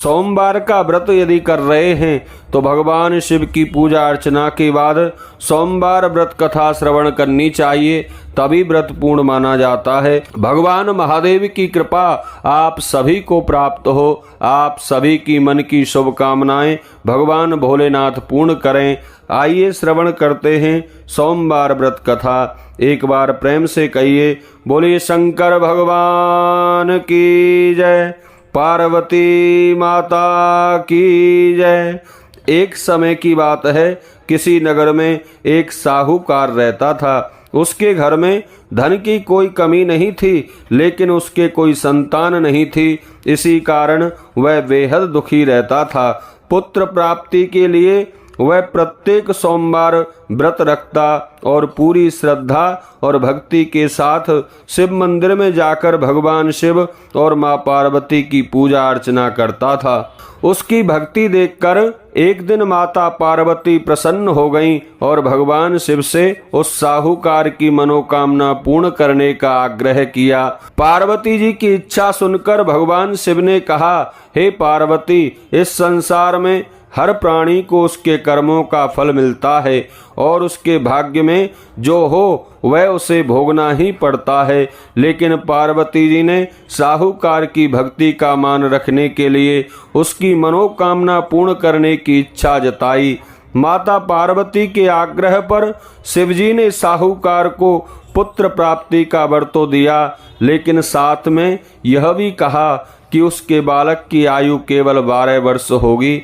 सोमवार का व्रत यदि कर रहे हैं तो भगवान शिव की पूजा अर्चना के बाद सोमवार व्रत कथा श्रवण करनी चाहिए, तभी व्रत पूर्ण माना जाता है। भगवान महादेव की कृपा आप सभी को प्राप्त हो। आप सभी की मन की शुभकामनाएं भगवान भोलेनाथ पूर्ण करें। आइए श्रवण करते हैं सोमवार व्रत कथा। एक बार प्रेम से कहिए, बोलिए शंकर भगवान की जय, पार्वती माता की जय। एक समय की बात है, किसी नगर में एक साहूकार रहता था। उसके घर में धन की कोई कमी नहीं थी, लेकिन उसके कोई संतान नहीं थी। इसी कारण वह बेहद दुखी रहता था। पुत्र प्राप्ति के लिए वह प्रत्येक सोमवार व्रत रखता और पूरी श्रद्धा और भक्ति के साथ शिव मंदिर में जाकर भगवान शिव और मां पार्वती की पूजा अर्चना करता था। उसकी भक्ति देखकर एक दिन माता पार्वती प्रसन्न हो गईं और भगवान शिव से उस साहूकार की मनोकामना पूर्ण करने का आग्रह किया। पार्वती जी की इच्छा सुनकर भगवान शिव ने कहा, हे पार्वती, इस संसार में हर प्राणी को उसके कर्मों का फल मिलता है और उसके भाग्य में जो हो वह उसे भोगना ही पड़ता है। लेकिन पार्वती जी ने साहूकार की भक्ति का मान रखने के लिए उसकी मनोकामना पूर्ण करने की इच्छा जताई। माता पार्वती के आग्रह पर शिवजी ने साहूकार को पुत्र प्राप्ति का वर तो दिया, लेकिन साथ में यह भी कहा कि उसके बालक की आयु केवल 12 वर्ष होगी।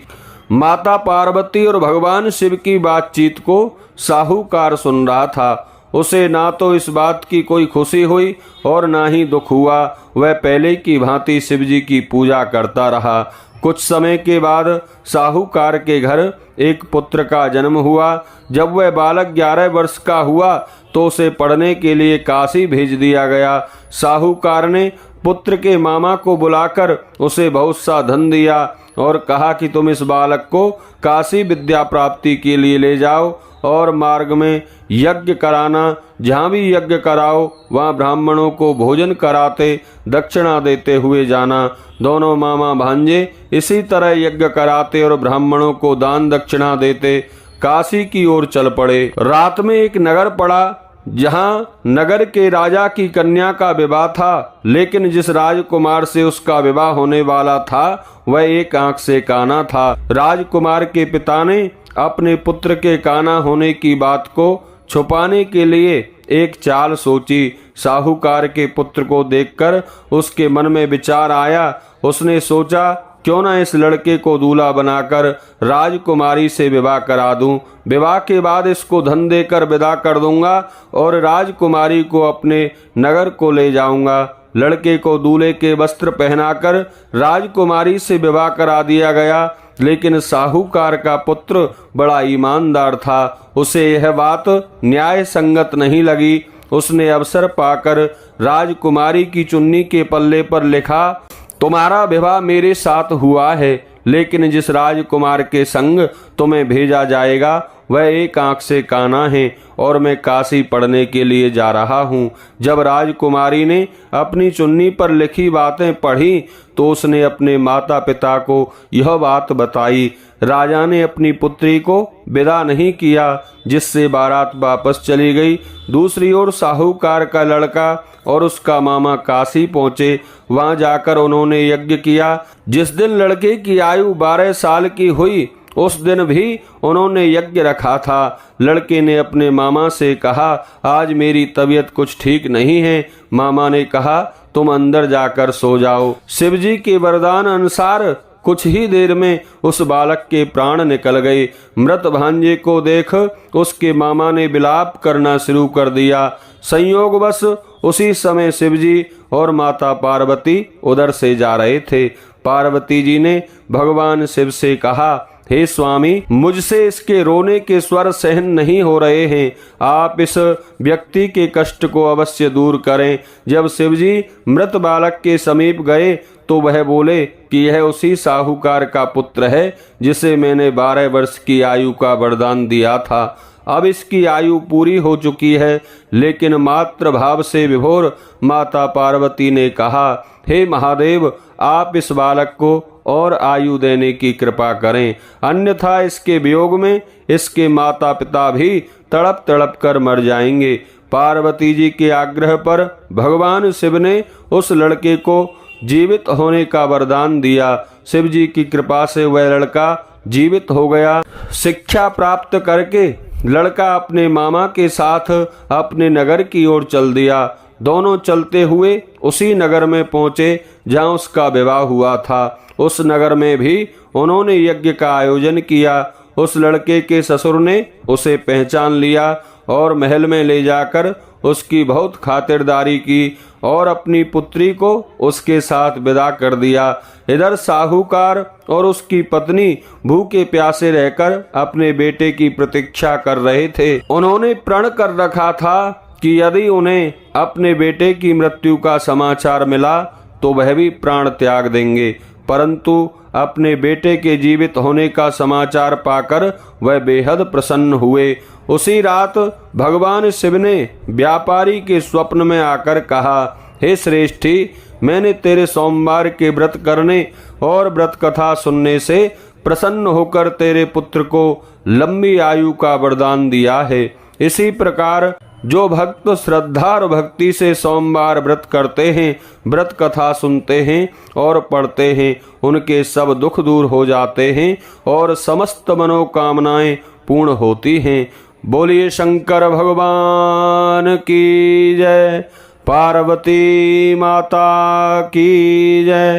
माता पार्वती और भगवान शिव की बातचीत को साहूकार सुन रहा था। उसे ना तो इस बात की कोई खुशी हुई और ना ही दुख हुआ। वह पहले की भांति शिव जी की पूजा करता रहा। कुछ समय के बाद साहूकार के घर एक पुत्र का जन्म हुआ। जब वह बालक 11 वर्ष का हुआ तो उसे पढ़ने के लिए काशी भेज दिया गया। साहूकार ने पुत्र के मामा को बुलाकर उसे बहुत सा धन दिया और कहा कि तुम इस बालक को काशी विद्या प्राप्ति के लिए ले जाओ और मार्ग में यज्ञ कराना। जहाँ भी यज्ञ कराओ वहाँ ब्राह्मणों को भोजन कराते दक्षिणा देते हुए जाना। दोनों मामा भांजे इसी तरह यज्ञ कराते और ब्राह्मणों को दान दक्षिणा देते काशी की ओर चल पड़े। रात में एक नगर पड़ा जहां नगर के राजा की कन्या का विवाह था, लेकिन जिस राजकुमार से उसका विवाह होने वाला था वह एक आंख से काना था। राजकुमार के पिता ने अपने पुत्र के काना होने की बात को छुपाने के लिए एक चाल सोची। साहूकार के पुत्र को देखकर उसके मन में विचार आया। उसने सोचा, क्यों ना इस लड़के को दूल्हा बनाकर राजकुमारी से विवाह करा दूं। विवाह के बाद इसको धन देकर विदा कर दूंगा और राजकुमारी को अपने नगर को ले जाऊंगा। लड़के को दूल्हे के वस्त्र पहनाकर राजकुमारी से विवाह करा दिया गया। लेकिन साहूकार का पुत्र बड़ा ईमानदार था। उसे यह बात न्याय संगत नहीं लगी। उसने अवसर पाकर राजकुमारी की चुन्नी के पल्ले पर लिखा, तुम्हारा विवाह मेरे साथ हुआ है, लेकिन जिस राजकुमार के संग तुम्हें भेजा जाएगा वह एक आंख से काना है और मैं काशी पढ़ने के लिए जा रहा हूँ। जब राजकुमारी ने अपनी चुन्नी पर लिखी बातें पढ़ी तो उसने अपने माता पिता को यह बात बताई। राजा ने अपनी पुत्री को विदा नहीं किया, जिससे बारात वापस चली गई। दूसरी ओर साहूकार का लड़का और उसका मामा काशी पहुंचे। वहां जाकर उन्होंने यज्ञ किया। जिस दिन लड़के की आयु 12 साल की हुई उस दिन भी उन्होंने यज्ञ रखा था। लड़के ने अपने मामा से कहा, आज मेरी तबीयत कुछ ठीक नहीं है। मामा ने कहा, तुम अंदर जाकर सो जाओ। शिवजी के वरदान अनुसार कुछ ही देर में उस बालक के प्राण निकल गए। मृत भांजे को देख उसके मामा ने विलाप करना शुरू कर दिया। संयोगवश उसी समय शिवजी और माता पार्वती उधर से जा रहे थे। पार्वती जी ने भगवान शिव से कहा, हे स्वामी, मुझसे इसके रोने के स्वर सहन नहीं हो रहे हैं। आप इस व्यक्ति के कष्ट को अवश्य दूर करें। जब शिवजी मृत बालक के समीप गए तो वह बोले कि यह उसी साहूकार का पुत्र है जिसे मैंने 12 वर्ष की आयु का वरदान दिया था। अब इसकी आयु पूरी हो चुकी है। लेकिन मातृ भाव से विभोर माता पार्वती ने कहा, हे महादेव, आप इस बालक को और आयु देने की कृपा करें, अन्यथा इसके वियोग में इसके माता पिता भी तड़प तड़प कर मर जाएंगे। पार्वती जी के आग्रह पर भगवान शिव ने उस लड़के को जीवित होने का वरदान दिया। शिव जी की कृपा से वह लड़का जीवित हो गया। शिक्षा प्राप्त करके लड़का अपने मामा के साथ अपने नगर की ओर चल दिया। दोनों चलते हुए उसी नगर में पहुंचे जहां उसका विवाह हुआ था। उस नगर में भी उन्होंने यज्ञ का आयोजन किया। उस लड़के के ससुर ने उसे पहचान लिया और महल में ले जाकर उसकी बहुत खातिरदारी की और अपनी पुत्री को उसके साथ विदा कर दिया। इधर साहूकार और उसकी पत्नी भूखे प्यासे रहकर अपने बेटे की प्रतीक्षा कर रहे थे। उन्होंने प्रण कर रखा था कि यदि उन्हें अपने बेटे की मृत्यु का समाचार मिला तो वह भी प्राण त्याग देंगे, परंतु अपने बेटे के जीवित होने का समाचार पाकर वह बेहद प्रसन्न हुए। उसी रात भगवान शिव ने व्यापारी के स्वप्न में आकर कहा, हे श्रेष्ठी, मैंने तेरे सोमवार के व्रत करने और व्रत कथा सुनने से प्रसन्न होकर तेरे पुत्र को लंबी आयु का वरदान दिया है। इसी प्रकार जो भक्त श्रद्धा और भक्ति से सोमवार व्रत करते हैं, व्रत कथा सुनते हैं और पढ़ते हैं, उनके सब दुख दूर हो जाते हैं और समस्त मनोकामनाएं पूर्ण होती हैं। बोलिए शंकर भगवान की जय, पार्वती माता की जय।